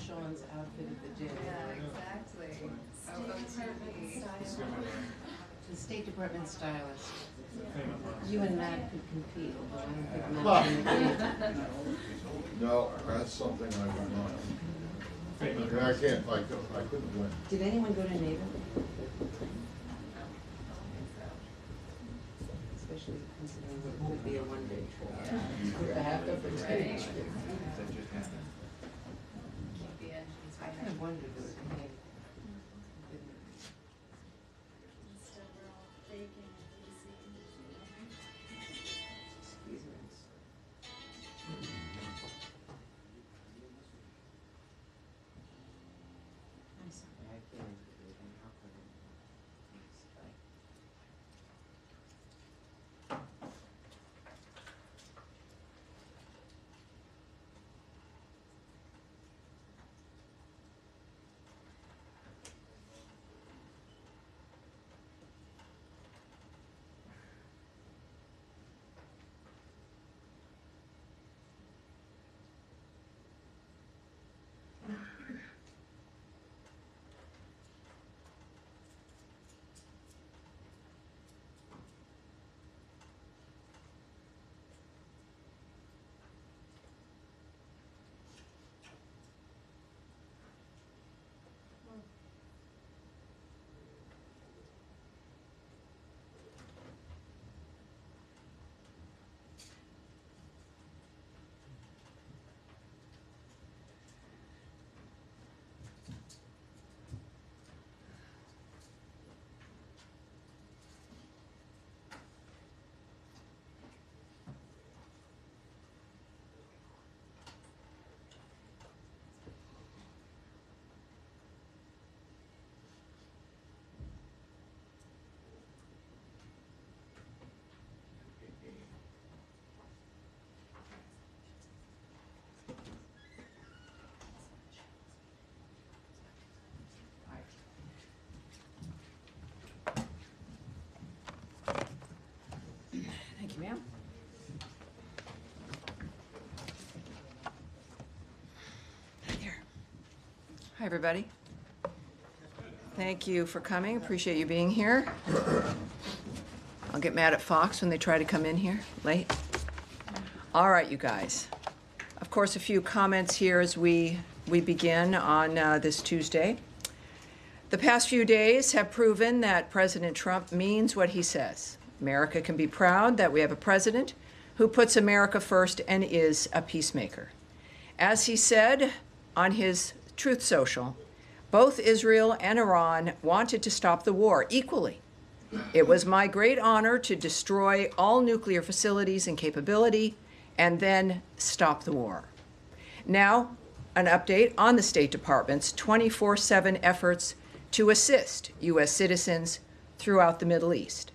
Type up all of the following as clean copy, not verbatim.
Sean's outfit of the day. Yeah, exactly. The State Department stylist. You and Matt could compete, although I don't think Matt can compete. No, that's something I would not. I can't, I couldn't win. Did anyone go to NATO? Especially considering it would be a one-day trip. With the half of the day. I kind of wondered if it would be. Thank you, ma'am. Hi there. Hi, everybody. Thank you for coming. Appreciate you being here. I'll get mad at Fox when they try to come in here late. All right, you guys. Of course, a few comments here as we begin on this Tuesday. The past few days have proven that President Trump means what he says. America can be proud that we have a president who puts America first and is a peacemaker. As he said on his Truth Social, both Israel and Iran wanted to stop the war equally. It was my great honor to destroy all nuclear facilities and capability and then stop the war. Now, an update on the State Department's 24/7 efforts to assist U.S. citizens throughout the Middle East.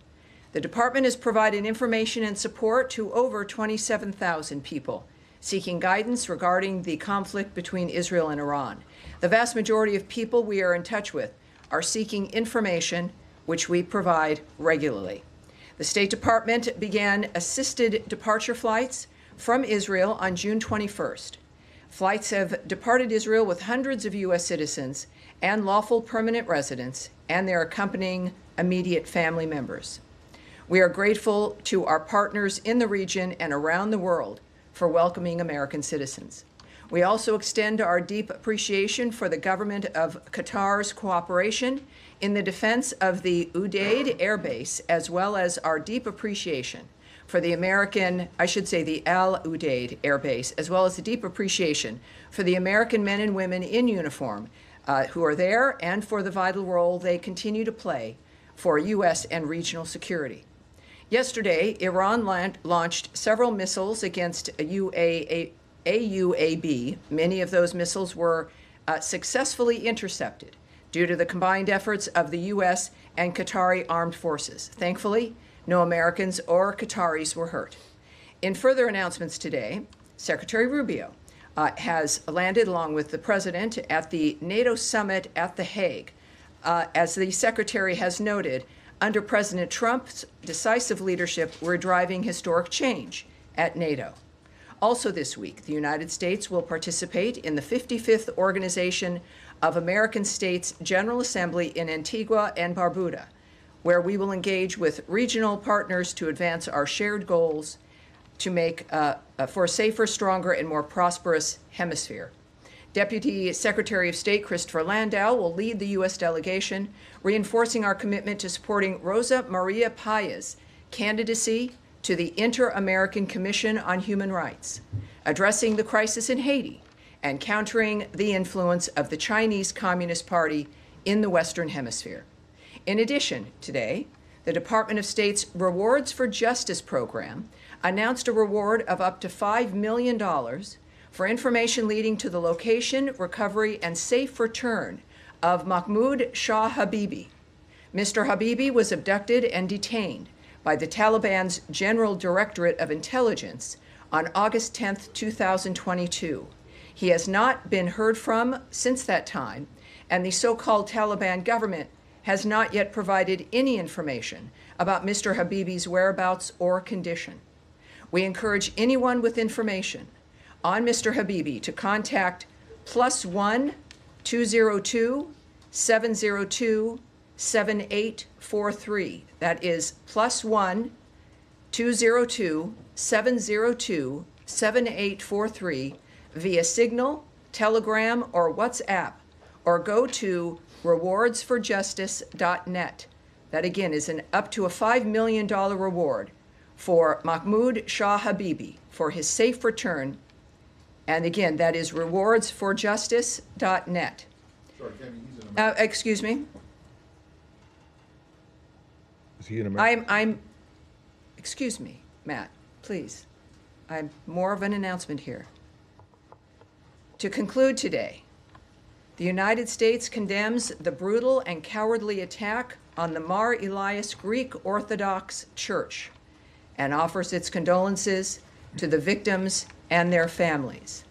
The department has provided information and support to over 27,000 people seeking guidance regarding the conflict between Israel and Iran. The vast majority of people we are in touch with are seeking information, which we provide regularly. The State Department began assisted departure flights from Israel on June 21st. Flights have departed Israel with hundreds of U.S. citizens and lawful permanent residents and their accompanying immediate family members. We are grateful to our partners in the region and around the world for welcoming American citizens. We also extend our deep appreciation for the government of Qatar's cooperation in the defense of the Udeid Air Base, as well as our deep appreciation for the the Al Udeid Air Base, as well as the deep appreciation for the American men and women in uniform who are there and for the vital role they continue to play for U.S. and regional security. Yesterday, Iran launched several missiles against AUAB. Many of those missiles were successfully intercepted due to the combined efforts of the U.S. and Qatari armed forces. Thankfully, no Americans or Qataris were hurt. In further announcements today, Secretary Rubio has landed along with the president at the NATO summit at The Hague. As the secretary has noted, under President Trump's decisive leadership, we're driving historic change at NATO. Also this week, the United States will participate in the 55th Organization of American States General Assembly in Antigua and Barbuda, where we will engage with regional partners to advance our shared goals to make for a safer, stronger, and more prosperous hemisphere. Deputy Secretary of State Christopher Landau will lead the U.S. delegation, reinforcing our commitment to supporting Rosa Maria Paya's candidacy to the Inter-American Commission on Human Rights, addressing the crisis in Haiti, and countering the influence of the Chinese Communist Party in the Western Hemisphere. In addition, today, the Department of State's Rewards for Justice program announced a reward of up to $5 million for information leading to the location, recovery, and safe return of Mahmoud Shah Habibi. Mr. Habibi was abducted and detained by the Taliban's General Directorate of Intelligence on August 10, 2022. He has not been heard from since that time, and the so-called Taliban government has not yet provided any information about Mr. Habibi's whereabouts or condition. We encourage anyone with information on Mr. Habibi to contact +1 202 702 7843. That is +1 202 702 7843 via Signal, Telegram, or WhatsApp, or go to rewardsforjustice.net. That again is up to a $5 million reward for Mahmoud Shah Habibi for his safe return. And again, that is rewardsforjustice.net. Sorry, Tammy, he's in America. Excuse me? Is he in America? Excuse me, Matt, please. I'm more of an announcement here. To conclude today, the United States condemns the brutal and cowardly attack on the Mar Elias Greek Orthodox Church and offers its condolences to the victims and their families.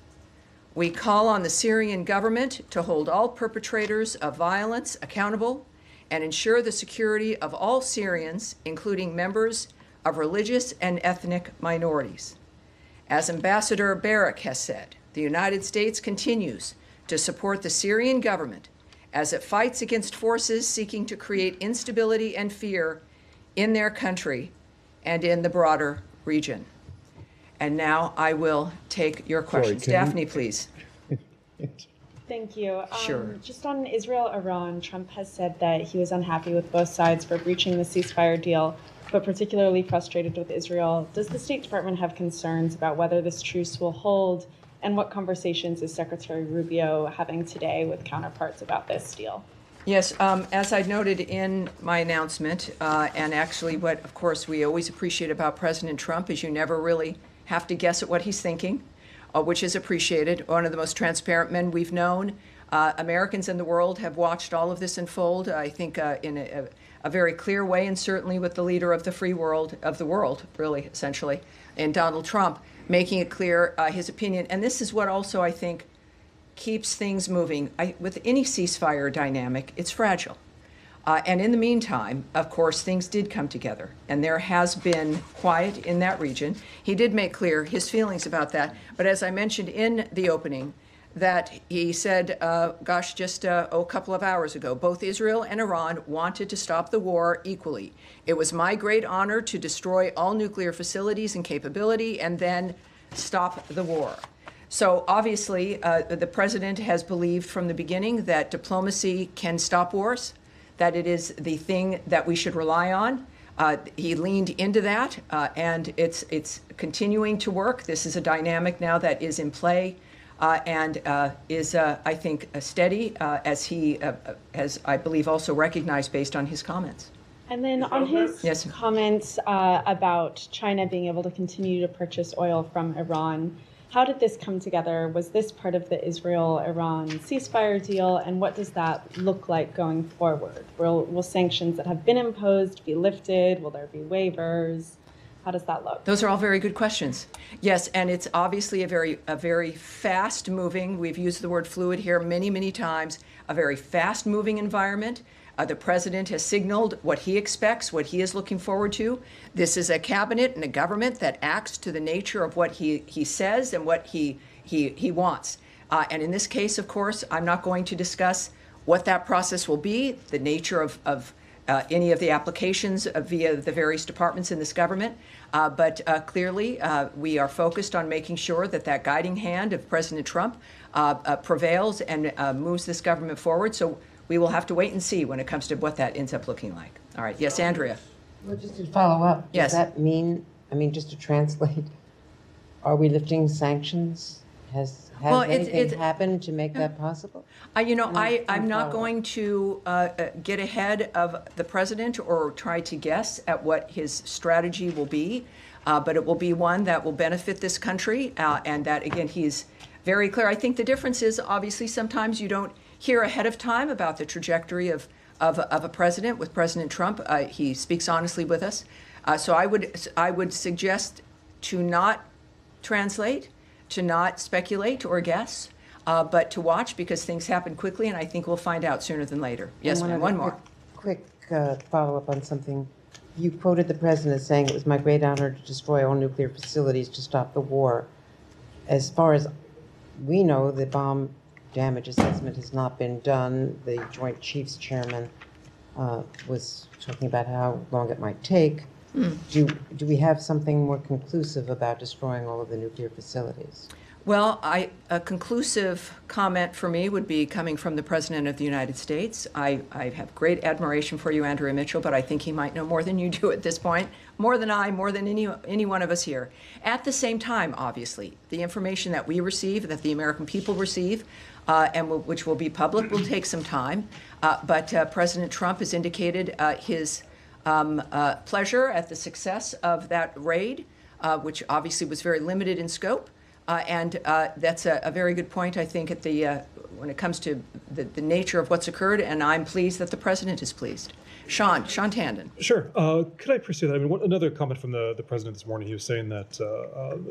We call on the Syrian government to hold all perpetrators of violence accountable and ensure the security of all Syrians, including members of religious and ethnic minorities. As Ambassador Barak has said, the United States continues to support the Syrian government as it fights against forces seeking to create instability and fear in their country and in the broader region. And now I will take your questions. Daphne, please. Thank you. Sure. Just on Israel-Iran, Trump has said that he was unhappy with both sides for breaching the ceasefire deal, but particularly frustrated with Israel. Does the State Department have concerns about whether this truce will hold? And what conversations is Secretary Rubio having today with counterparts about this deal? Yes, as I noted in my announcement, and actually what, of course, we always appreciate about President Trump is you never really have to guess at what he's thinking, which is appreciated. One of the most transparent men we've known. Americans in the world have watched all of this unfold, I think, in a very clear way, and certainly with the leader of the free world, of the world, really, essentially, in Donald Trump, making it clear his opinion. And this is what also, I think, keeps things moving. With any ceasefire dynamic, it's fragile. And in the meantime, of course, things did come together, and there has been quiet in that region. He did make clear his feelings about that. But as I mentioned in the opening, that he said, just a couple of hours ago, both Israel and Iran wanted to stop the war equally. It was my great honor to destroy all nuclear facilities and capability and then stop the war. So obviously, the president has believed from the beginning that diplomacy can stop wars, that it is the thing that we should rely on. He leaned into that, and it's continuing to work. This is a dynamic now that is in play. And is, I think, steady, as he has, I believe, also recognized based on his comments. And then on his Yes. comments about China being able to continue to purchase oil from Iran, how did this come together? Was this part of the Israel-Iran ceasefire deal? And what does that look like going forward? Will sanctions that have been imposed be lifted? Will there be waivers? How does that look? Those are all very good questions. Yes, and it's obviously a very fast-moving, we've used the word fluid here many, many times, a very fast-moving environment. The president has signaled what he expects, what he is looking forward to. This is a cabinet and a government that acts to the nature of what he says and what he wants. And in this case, of course, I'm not going to discuss what that process will be, the nature of any of the applications via the various departments in this government. But clearly, we are focused on making sure that that guiding hand of President Trump prevails and moves this government forward. So we will have to wait and see when it comes to what that ends up looking like. All right. Yes, Andrea. Well, just to follow up, Yes. does that mean, just to translate, are we lifting sanctions? Has anything happened to make that possible? I'm not going to get ahead of the president or try to guess at what his strategy will be, but it will be one that will benefit this country, and that, again, he's very clear. I think the difference is, obviously, sometimes you don't hear ahead of time about the trajectory of a president. With President Trump, he speaks honestly with us. So I would suggest to not translate, to not speculate or guess, but to watch, because things happen quickly, and I think we'll find out sooner than later. Yes, ma'am, one more. Quick follow-up on something. You quoted the president as saying, "It was my great honor to destroy all nuclear facilities to stop the war." As far as we know, the bomb damage assessment has not been done. The Joint Chiefs Chairman was talking about how long it might take. Do we have something more conclusive about destroying all of the nuclear facilities? Well, a conclusive comment for me would be coming from the President of the United States. I have great admiration for you, Andrea Mitchell, but I think he might know more than you do at this point, more than I, more than any one of us here. At the same time, obviously, the information that we receive, that the American people receive, which will be public, will take some time. But President Trump has indicated his pleasure at the success of that raid, which obviously was very limited in scope. And that's a very good point, I think, at when it comes to the nature of what's occurred, and I'm pleased that the president is pleased. Sean Tandon. Sure. Could I pursue that? Another comment from the president this morning, he was saying that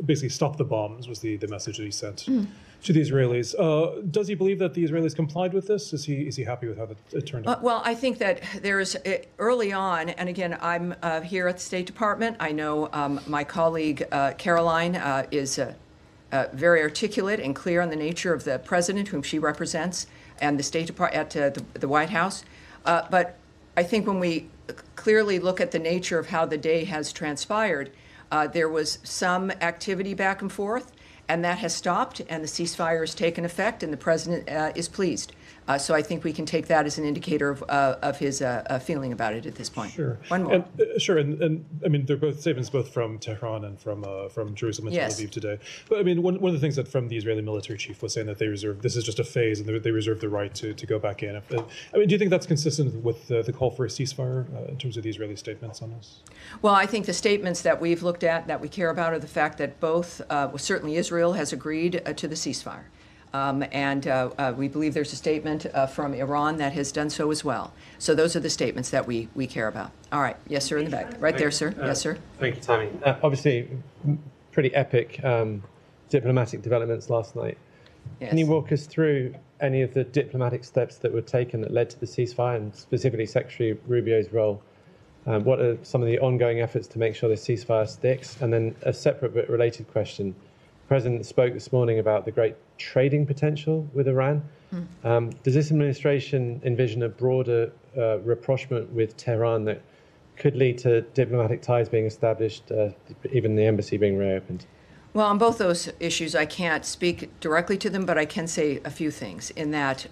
basically stop the bombs was the message that he sent to the Israelis. Does he believe that the Israelis complied with this? Is he happy with how it turned out? Well, I think that there's early on, and again, I'm here at the State Department. I know my colleague Caroline is very articulate and clear on the nature of the president whom she represents and the State Department at the White House. But I think when we clearly look at the nature of how the day has transpired, there was some activity back and forth, and that has stopped, and the ceasefire has taken effect, and the president is pleased. So I think we can take that as an indicator of his feeling about it at this point. Sure. One more. Sure, and I mean, they're both statements both from Tehran and from Jerusalem and Tel Aviv today. But I mean, one of the things that from the Israeli military chief was saying that this is just a phase, and they reserve the right to go back in. I mean, do you think that's consistent with the call for a ceasefire in terms of the Israeli statements on this? Well, I think the statements that we've looked at that we care about are the fact that both, certainly Israel has agreed to the ceasefire. And we believe there's a statement from Iran that has done so as well. So those are the statements that we care about. All right. Yes, sir, in the back. Right there, sir. Yes, sir. Thank you, Tammy. Obviously, pretty epic diplomatic developments last night. Yes. Can you walk us through any of the diplomatic steps that were taken that led to the ceasefire, and specifically Secretary Rubio's role? What are some of the ongoing efforts to make sure the ceasefire sticks? And then a separate but related question. The President spoke this morning about the great trading potential with Iran. Does this administration envision a broader rapprochement with Tehran that could lead to diplomatic ties being established, even the embassy being reopened? Well, on both those issues, I can't speak directly to them, but I can say a few things in that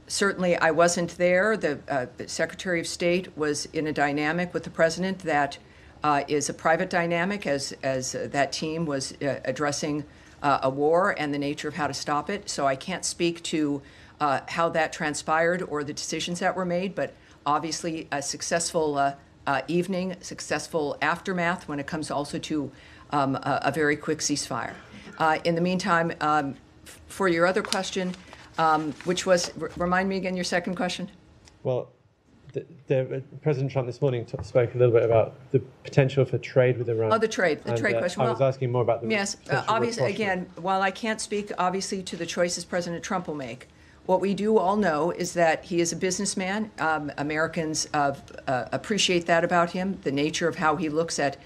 certainly I wasn't there. The Secretary of State was in a dynamic with the President that is a private dynamic as that team was addressing a war and the nature of how to stop it. So I can't speak to how that transpired or the decisions that were made, but obviously a successful evening, successful aftermath when it comes also to a very quick ceasefire. In the meantime, for your other question, which was, remind me again your second question? Well, President Trump this morning spoke a little bit about the potential for trade with Iran. Oh, the trade question. I was asking more about the yes, obviously, again, while I can't speak obviously to the choices President Trump will make, what we do all know is that he is a businessman. Americans appreciate that about him, the nature of how he looks at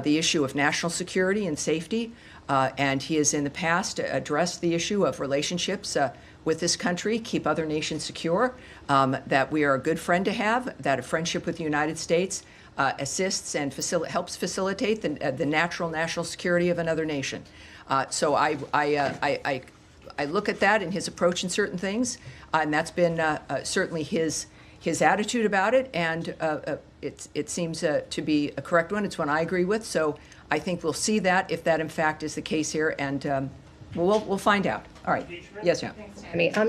the issue of national security and safety. And he has in the past addressed the issue of relationships with this country, keep other nations secure, that we are a good friend to have, that a friendship with the United States assists and helps facilitate the natural national security of another nation. So I look at that in his approach in certain things, and that's been certainly his attitude about it, and it seems to be a correct one. It's one I agree with. So I think we'll see that if that in fact is the case here, and we'll find out. All right. Yes, ma'am.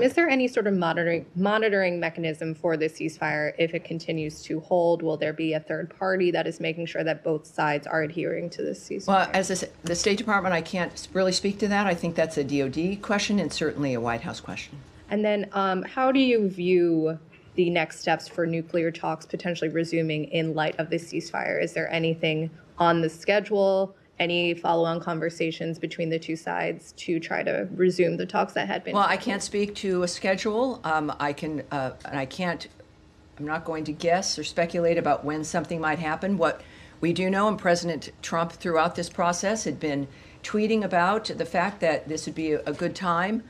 Is there any sort of monitoring mechanism for the ceasefire if it continues to hold? Will there be a third party that is making sure that both sides are adhering to this ceasefire? Well, as the State Department, I can't really speak to that. I think that's a DOD question and certainly a White House question. And then how do you view the next steps for nuclear talks potentially resuming in light of this ceasefire? Is there anything on the schedule? Any follow-on conversations between the two sides to try to resume the talks that had been? Well, I can't speak to a schedule. I'm not going to guess or speculate about when something might happen. What we do know, and President Trump throughout this process had been tweeting about the fact that this would be a good time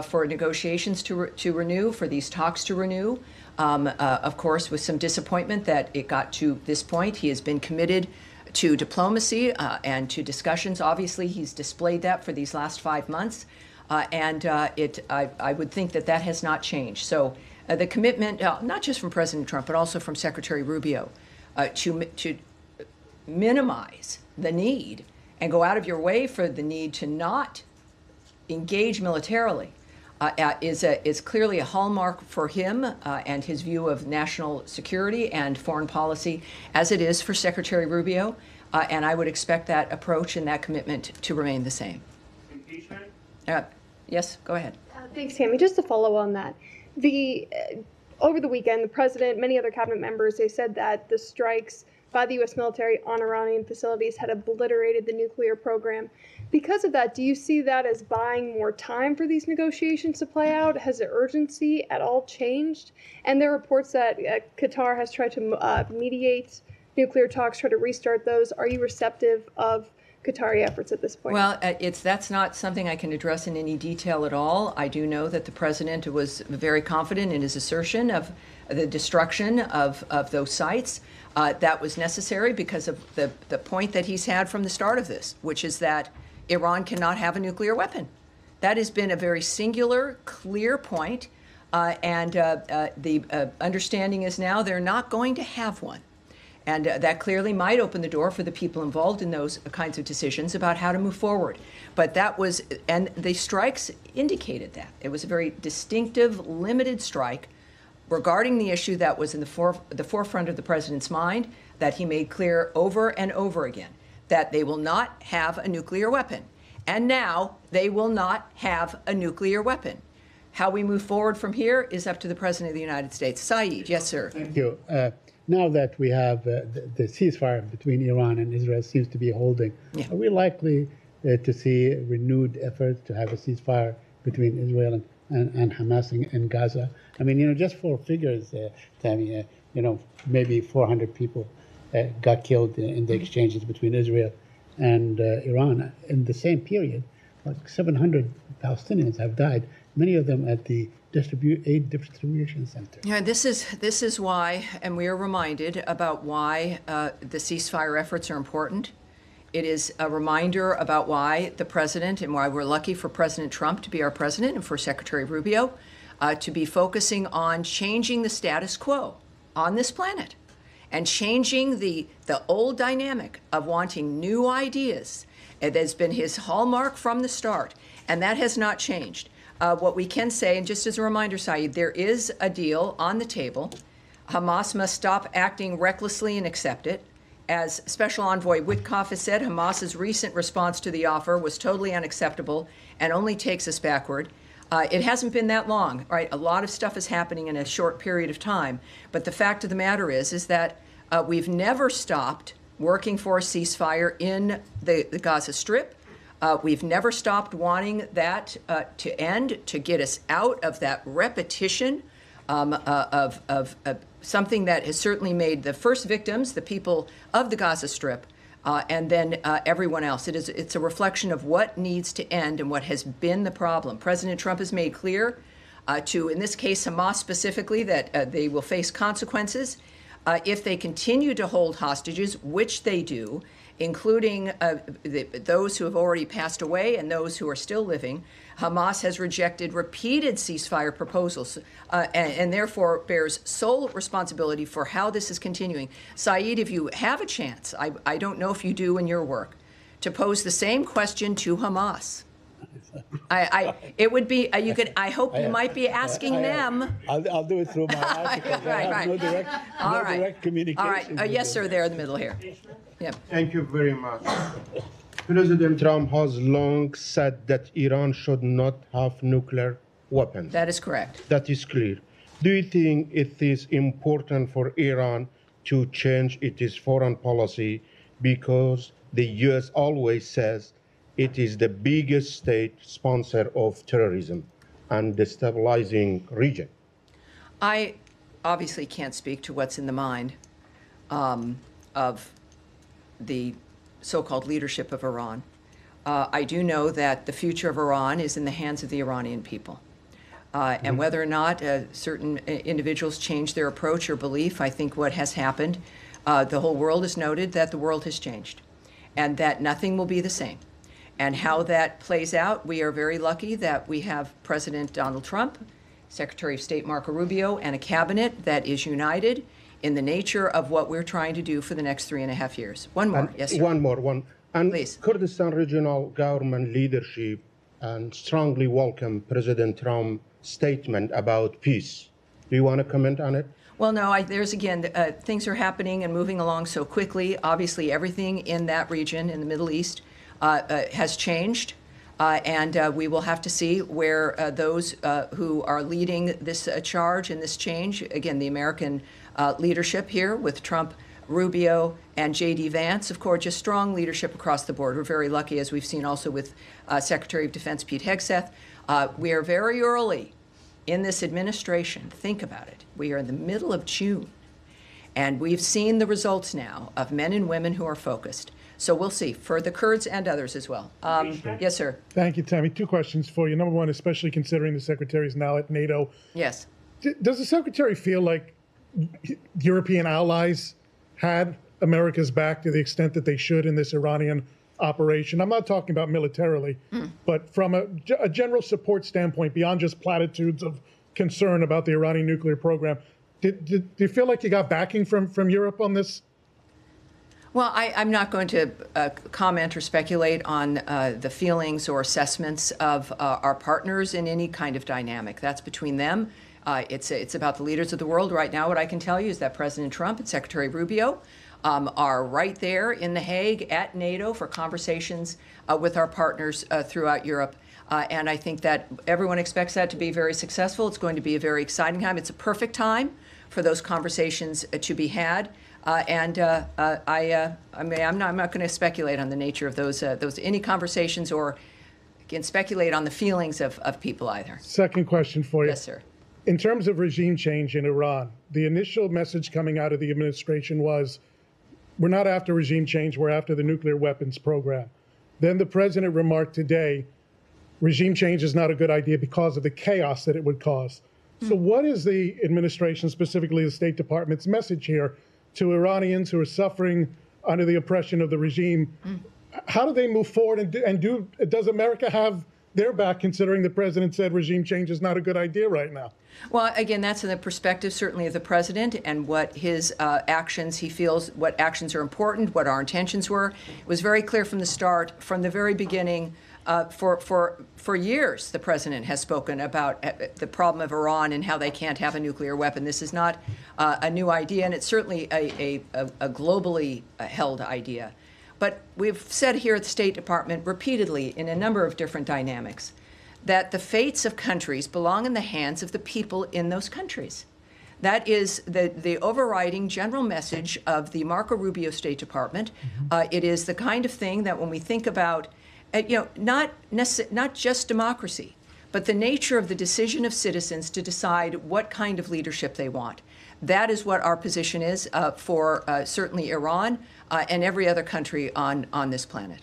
for negotiations to renew, for these talks to renew. Of course, with some disappointment that it got to this point. He has been committed to diplomacy and to discussions. Obviously, he's displayed that for these last 5 months, and I would think that has not changed. So the commitment, not just from President Trump, but also from Secretary Rubio, to minimize the need and go out of your way for the need to not engage militarily, is clearly a hallmark for him and his view of national security and foreign policy, as it is for Secretary Rubio. And I would expect that approach and that commitment to remain the same. Impeachment? Yes, go ahead. Thanks, Tammy. Just to follow on that, over the weekend, the president, many other cabinet members, they said that the strikes by the U.S. military on Iranian facilities had obliterated the nuclear program. Because of that, do you see that as buying more time for these negotiations to play out? Has the urgency at all changed? And there are reports that Qatar has tried to mediate nuclear talks, try to restart those. Are you receptive of Qatari efforts at this point? Well, that's not something I can address in any detail at all. I do know that the president was very confident in his assertion of the destruction of those sites. That was necessary because of the point that he's had from the start of this, which is that Iran cannot have a nuclear weapon. That has been a very singular, clear point, and the understanding is now they're not going to have one. And that clearly might open the door for the people involved in those kinds of decisions about how to move forward. But that was, and the strikes indicated that. It was a very distinctive, limited strike regarding the issue that was in the forefront of the president's mind, that he made clear over and over again, that they will not have a nuclear weapon. And now they will not have a nuclear weapon. How we move forward from here is up to the President of the United States. Saeed, yes, sir. Thank you. Now that we have the ceasefire between Iran and Israel seems to be holding, are we likely to see renewed efforts to have a ceasefire between Israel and Hamas in Gaza? I mean, just for figures, Tammy, maybe 400 people got killed in the exchanges between Israel and Iran. In the same period, like 700 Palestinians have died, many of them at the aid distribution center. Yeah, this is why, and we are reminded about why the ceasefire efforts are important. It is a reminder about why the president, and why we're lucky for President Trump to be our president and for Secretary Rubio to be focusing on changing the status quo on this planet and changing the old dynamic of wanting new ideas. It has been his hallmark from the start, and that has not changed. What we can say, and just as a reminder, Saeed, there is a deal on the table. Hamas must stop acting recklessly and accept it. As Special Envoy Witkoff has said, Hamas's recent response to the offer was totally unacceptable and only takes us backward. It hasn't been that long, right? A lot of stuff is happening in a short period of time. But the fact of the matter is that we've never stopped working for a ceasefire in the Gaza Strip. We've never stopped wanting that to end, to get us out of that repetition of something that has certainly made the first victims, the people of the Gaza Strip, and then everyone else. It's a reflection of what needs to end and what has been the problem. President Trump has made clear to, in this case, Hamas specifically, that they will face consequences if they continue to hold hostages, which they do, including those who have already passed away and those who are still living. Hamas has rejected repeated ceasefire proposals and therefore bears sole responsibility for how this is continuing. Saeed, if you have a chance, I don't know if you do in your work, to pose the same question to Hamas. It would be, you could, I hope you might be asking them. I'll do it through my articles. Right, I have no direct communication. All right. Yes, sir, there in the middle here. Yeah. Thank you very much. President Trump has long said that Iran should not have nuclear weapons. That is correct. That is clear. Do you think it is important for Iran to change its foreign policy because the U.S. always says it is the biggest state sponsor of terrorism and destabilizing region? I obviously can't speak to what's in the mind of the so-called leadership of Iran. I do know that the future of Iran is in the hands of the Iranian people. And whether or not certain individuals change their approach or belief, I think what has happened, the whole world has noted that the world has changed and that nothing will be the same. And how that plays out, we are very lucky that we have President Donald Trump, Secretary of State Marco Rubio, and a cabinet that is united in the nature of what we're trying to do for the next 3.5 years. One more, yes, sir. One more. And please. Kurdistan regional government leadership and strongly welcome President Trump's statement about peace. Do you want to comment on it? Well, no, there's again, things are happening and moving along so quickly. Obviously, everything in that region, in the Middle East, has changed. And we will have to see where those who are leading this charge and this change, again, the American leadership here with Trump, Rubio, and J.D. Vance, of course, just strong leadership across the board. We're very lucky, as we've seen also with Secretary of Defense Pete Hegseth. We are very early in this administration. Think about it. We are in the middle of June, and we've seen the results now of men and women who are focused. So we'll see for the Kurds and others as well. Yes, sir. Thank you, Tammy. 2 questions for you. Number one, especially considering the Secretary is now at NATO. Yes. Does the Secretary feel like European allies had America's back to the extent that they should in this Iranian operation? I'm not talking about militarily, but from a general support standpoint, beyond just platitudes of concern about the Iranian nuclear program, do you feel like you got backing from Europe on this? Well, I'm not going to comment or speculate on the feelings or assessments of our partners in any kind of dynamic. That's between them. It's about the leaders of the world. Right now, what I can tell you is that President Trump and Secretary Rubio are right there in The Hague at NATO for conversations with our partners throughout Europe. And I think that everyone expects that to be very successful. It's going to be a very exciting time. It's a perfect time for those conversations to be had. I'm not going to speculate on the nature of those any conversations or, again, speculate on the feelings of people either. Second question for you. Yes, sir. In terms of regime change in Iran, the initial message coming out of the administration was, we're not after regime change, we're after the nuclear weapons program. Then the president remarked today, regime change is not a good idea because of the chaos that it would cause. So what is the administration, specifically the State Department's message here to Iranians who are suffering under the oppression of the regime? How do they move forward does America have their back, considering the president said regime change is not a good idea right now? Well, again, that's in the perspective certainly of the president and what his actions, he feels what actions are important, what our intentions were. It was very clear from the start, from the very beginning. For years, the president has spoken about the problem of Iran and how they can't have a nuclear weapon. This is not a new idea, and it's certainly a globally held idea. But we've said here at the State Department repeatedly in a number of different dynamics that the fates of countries belong in the hands of the people in those countries. That is the overriding general message of the Marco Rubio State Department. It is the kind of thing that when we think about not just democracy, but the nature of the decision of citizens to decide what kind of leadership they want. That is what our position is for certainly Iran and every other country on this planet.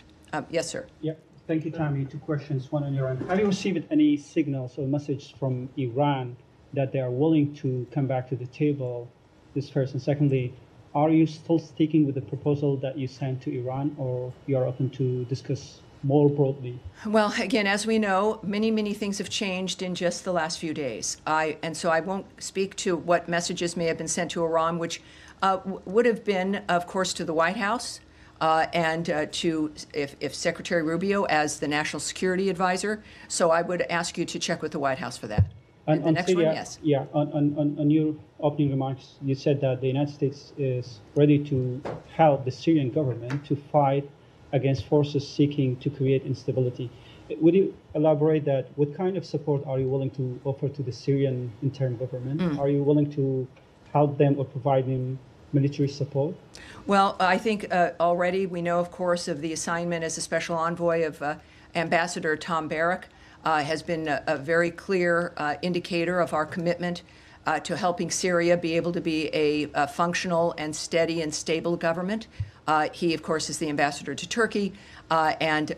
Yes, sir. Yeah, thank you, Tammy. Two questions, one on Iran. Have you received any signals or message from Iran that they are willing to come back to the table? This first. And secondly, are you still sticking with the proposal that you sent to Iran, or you are open to discuss more broadly? Well, again, as we know, many things have changed in just the last few days. And so I won't speak to what messages may have been sent to Iran, which would have been, of course, to the White House and to if Secretary Rubio as the National Security Advisor. So I would ask you to check with the White House for that. And the next Syria, one, yes. Yeah, on your opening remarks, you said that the United States is ready to help the Syrian government to fight against forces seeking to create instability. Would you elaborate that? What kind of support are you willing to offer to the Syrian interim government? Are you willing to help them or provide them military support? Well, I think already we know, of course, of the assignment as a special envoy of Ambassador Tom Barrack. Has been a very clear indicator of our commitment to helping Syria be able to be a functional and steady and stable government. He, of course, is the ambassador to Turkey, and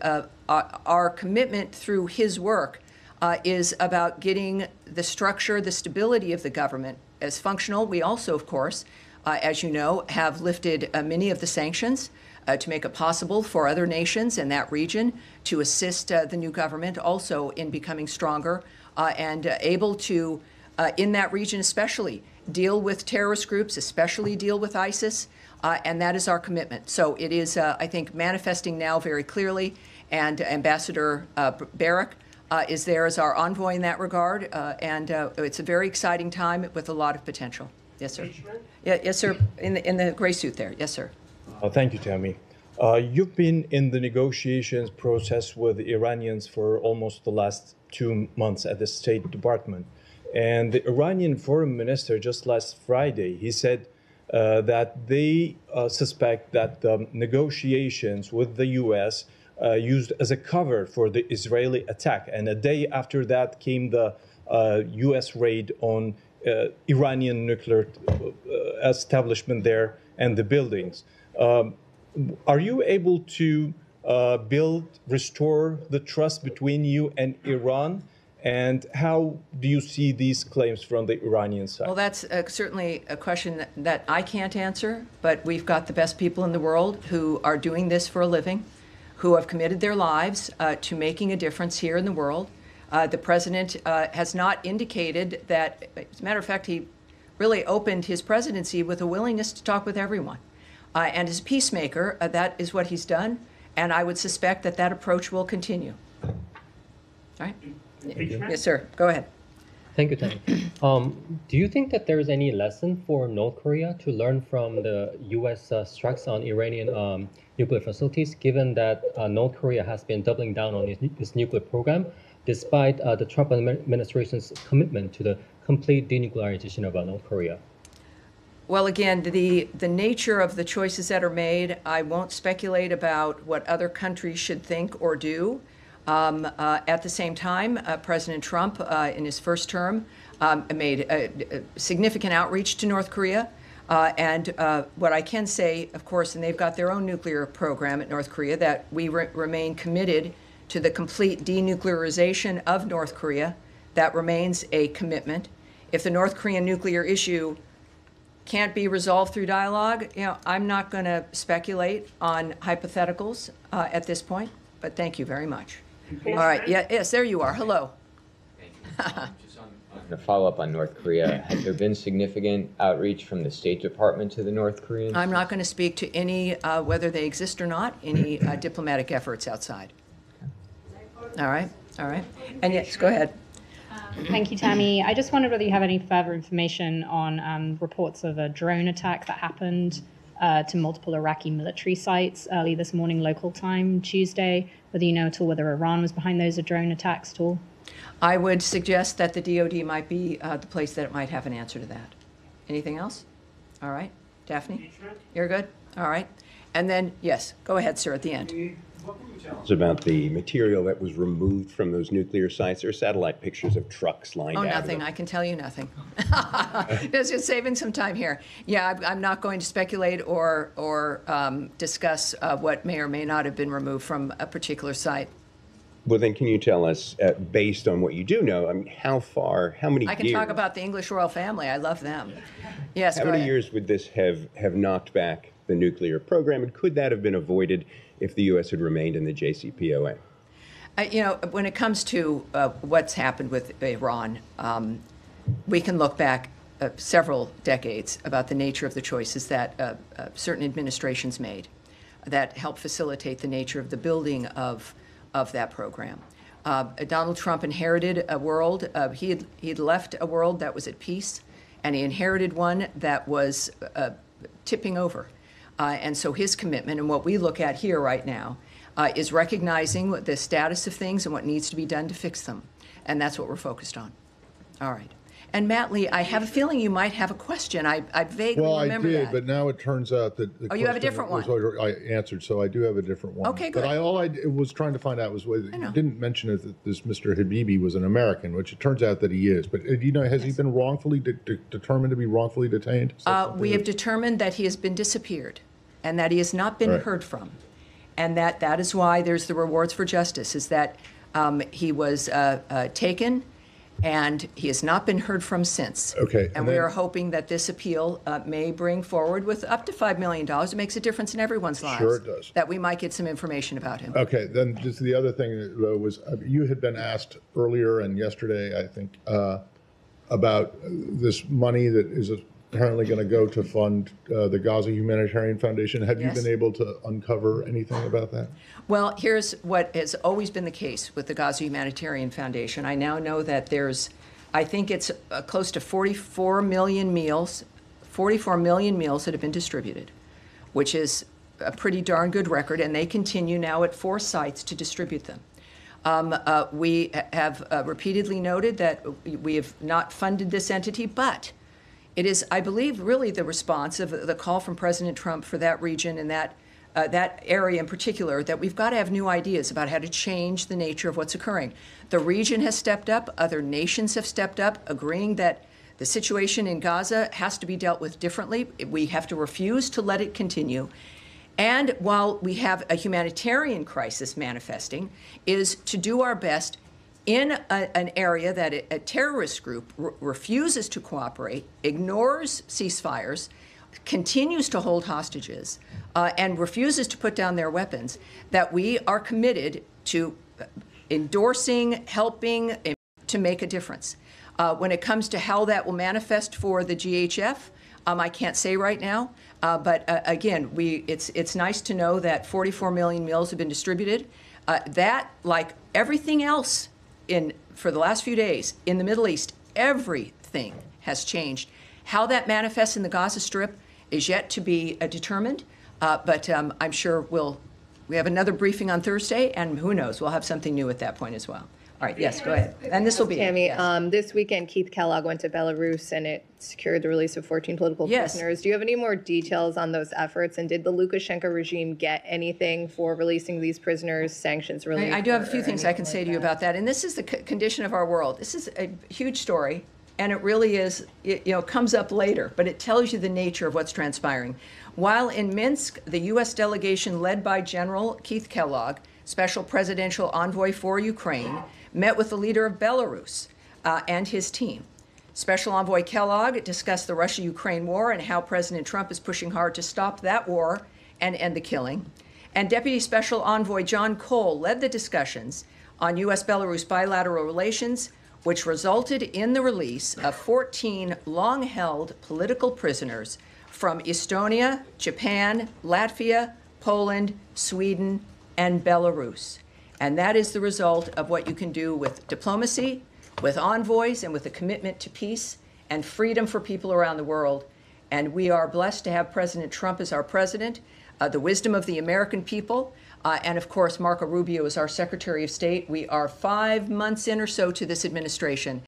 our commitment through his work is about getting the structure, the stability of the government as functional. We also, of course, as you know, have lifted many of the sanctions to make it possible for other nations in that region to assist the new government also in becoming stronger and able to, in that region especially, deal with terrorist groups, especially deal with ISIS, and that is our commitment. So it is, I think, manifesting now very clearly, and Ambassador Barrack is there as our envoy in that regard, and it's a very exciting time with a lot of potential. Yes, sir. Yeah, yes, sir. In the gray suit there. Yes, sir. Thank you, Tammy. You've been in the negotiations process with the Iranians for almost the last 2 months at the State Department. And the Iranian foreign minister just last Friday, he said that they suspect that the negotiations with the U.S. Used as a cover for the Israeli attack. And a day after that came the U.S. raid on Iranian nuclear establishment there and the buildings. Are you able to restore the trust between you and Iran? And how do you see these claims from the Iranian side? Well, that's certainly a question that I can't answer, but we've got the best people in the world who are doing this for a living, who have committed their lives to making a difference here in the world. The president has not indicated that, as a matter of fact, he really opened his presidency with a willingness to talk with everyone. And as peacemaker, that is what he's done, and I would suspect that that approach will continue. All right? Yes, sir. Go ahead. Thank you, Tammy. Do you think that there is any lesson for North Korea to learn from the U.S. strikes on Iranian nuclear facilities, given that North Korea has been doubling down on its nuclear program, despite the Trump administration's commitment to the complete denuclearization of North Korea? Well, again, the nature of the choices that are made, I won't speculate about what other countries should think or do. At the same time, President Trump, in his first term, made a significant outreach to North Korea. And what I can say, of course, and they've got their own nuclear program at North Korea, that we remain committed to the complete denuclearization of North Korea. That remains a commitment. If the North Korean nuclear issue can't be resolved through dialogue, I'm not going to speculate on hypotheticals at this point, but thank you very much. All right, yes, there you are. Hello. Just on the follow-up on North Korea, has there been significant outreach from the State Department to the North Koreans? I'm not going to speak to any, whether they exist or not, any diplomatic efforts outside. All right, all right. And yes, go ahead. Thank you, Tammy. I just wondered whether you have any further information on reports of a drone attack that happened to multiple Iraqi military sites early this morning, local time, Tuesday, whether you know at all whether Iran was behind those drone attacks at all? I would suggest that the DOD might be the place that it might have an answer to that. Anything else? All right. Daphne? You're good? All right. And then, yes, go ahead, sir, at the end. About the material that was removed from those nuclear sites? There are satellite pictures of trucks lined out. Oh, nothing. I can tell you nothing. Just saving some time here. Yeah, I'm not going to speculate or discuss what may or may not have been removed from a particular site. Well, then can you tell us, based on what you do know, I mean, how many years? I can talk about the English royal family. I love them. Yes, How many years would this have knocked back the nuclear program, and could that have been avoided if the U.S. had remained in the JCPOA? When it comes to what's happened with Iran, we can look back several decades about the nature of the choices that certain administrations made that helped facilitate the nature of the building of that program. Donald Trump inherited a world, he'd left a world that was at peace, and he inherited one that was tipping over. And so his commitment, and what we look at here right now, is recognizing the status of things and what needs to be done to fix them. And that's what we're focused on. All right. And Matt Lee, I have a feeling you might have a question. I vaguely remember that. Well, I did, but now it turns out that the you have a different one. I answered, so I do have a different one. Okay, good. But all I was trying to find out was whether you didn't mention it, that this Mr. Habibi was an American, which it turns out that he is. But has he been wrongfully determined to be wrongfully detained? We have determined that he has been disappeared and that he has not been heard from. And that is why there's the rewards for justice, is that he was taken and he has not been heard from since. Okay. And we are hoping that this appeal may bring forward, with up to $5 million, it makes a difference in everyone's lives. Sure it does. That we might get some information about him. Okay, then just the other thing was, you had been asked earlier and yesterday, I think, about this money that is apparently going to go to fund the Gaza Humanitarian Foundation. Have you been able to uncover anything about that? Well, here's what has always been the case with the Gaza Humanitarian Foundation. I now know that I think it's close to 44 million meals that have been distributed, which is a pretty darn good record, and they continue now at 4 sites to distribute them. We have repeatedly noted that we have not funded this entity, but it is, I believe, really the response of the call from President Trump for that region and that area in particular, that we've got to have new ideas about how to change the nature of what's occurring. The region has stepped up, other nations have stepped up, agreeing that the situation in Gaza has to be dealt with differently. We have to refuse to let it continue. And while we have a humanitarian crisis manifesting, is to do our best in an area that a terrorist group refuses to cooperate, ignores ceasefires, continues to hold hostages, and refuses to put down their weapons, that we are committed to endorsing, helping to make a difference. When it comes to how that will manifest for the GHF, I can't say right now, but again, it's nice to know that 44 million meals have been distributed. That, like everything else for the last few days in the Middle East, everything has changed. How that manifests in the Gaza Strip is yet to be determined, but I'm sure we have another briefing on Thursday, and who knows, we'll have something new at that point as well. All right, yes, go ahead. And this will be Tammy, yes. This weekend, Keith Kellogg went to Belarus, and it secured the release of 14 political prisoners. Do you have any more details on those efforts? And did the Lukashenko regime get anything for releasing these prisoners, sanctions relief? I do have a few things I can say to you about that. And this is the condition of our world. This is a huge story, and it really is, comes up later, but it tells you the nature of what's transpiring. While in Minsk, the U.S. delegation led by General Keith Kellogg, Special Presidential Envoy for Ukraine, met with the leader of Belarus and his team. Special Envoy Kellogg discussed the Russia-Ukraine war and how President Trump is pushing hard to stop that war and end the killing. And Deputy Special Envoy John Cole led the discussions on U.S.-Belarus bilateral relations, which resulted in the release of 14 long-held political prisoners from Estonia, Japan, Latvia, Poland, Sweden, and Belarus. And that is the result of what you can do with diplomacy, with envoys, and with a commitment to peace and freedom for people around the world. And we are blessed to have President Trump as our president, the wisdom of the American people, and of course, Marco Rubio is our Secretary of State. We are 5 months in or so to this administration,